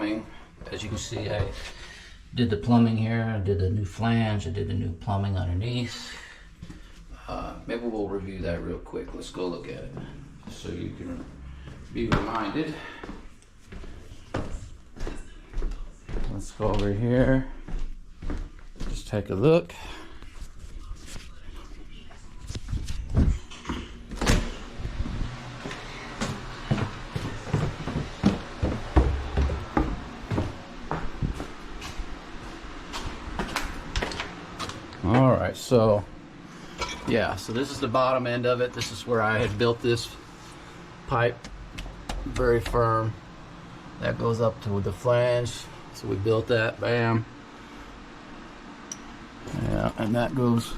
plumbing. As you can see, I did the plumbing here. I did the new flange. I did the new plumbing underneath. Maybe we'll review that real quick. Let's go look at it so you can be reminded. Let's go over here. Just take a look. All right, so yeah, so this is the bottom end of it. This is where I had built this pipe, very firm. That goes up to the flange. So we built that, bam. Yeah, and that goes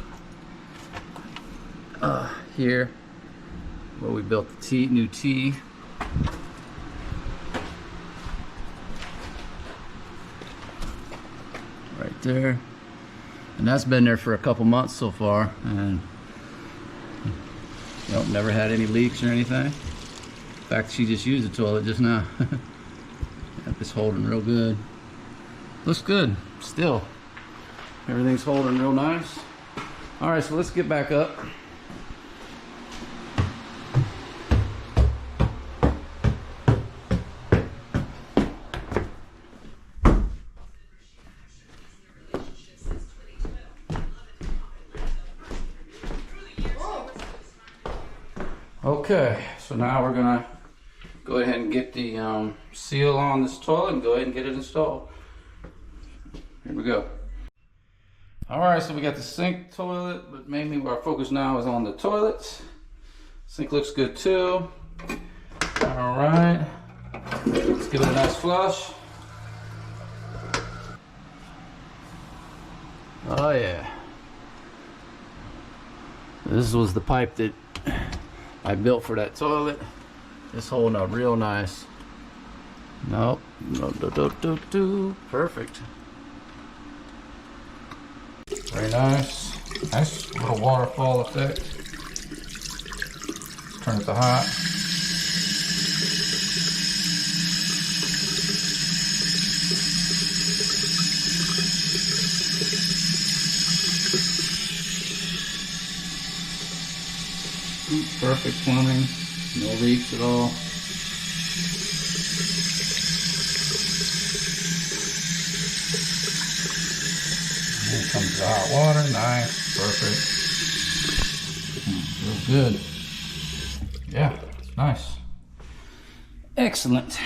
here where we built the new T. Right there. And that's been there for a couple months so far, and never had any leaks or anything. In fact, she just used the toilet just now. It's holding real good. Looks good still. Everything's holding real nice. All right, so let's get back up. Okay, so now we're gonna go ahead and get the seal on this toilet and go ahead and get it installed. Here we go. All right, so we got the sink, toilet, but mainly our focus now is on the toilets. Sink looks good too. All right, let's give it a nice flush. Oh yeah. This was the pipe that I built for that toilet. It's holding up real nice. Nope. Perfect. Very nice. Nice little waterfall effect. Let's turn it to hot. Perfect plumbing, no leaks at all. Here comes the hot water, nice, perfect. Real good. Yeah, it's nice. Excellent.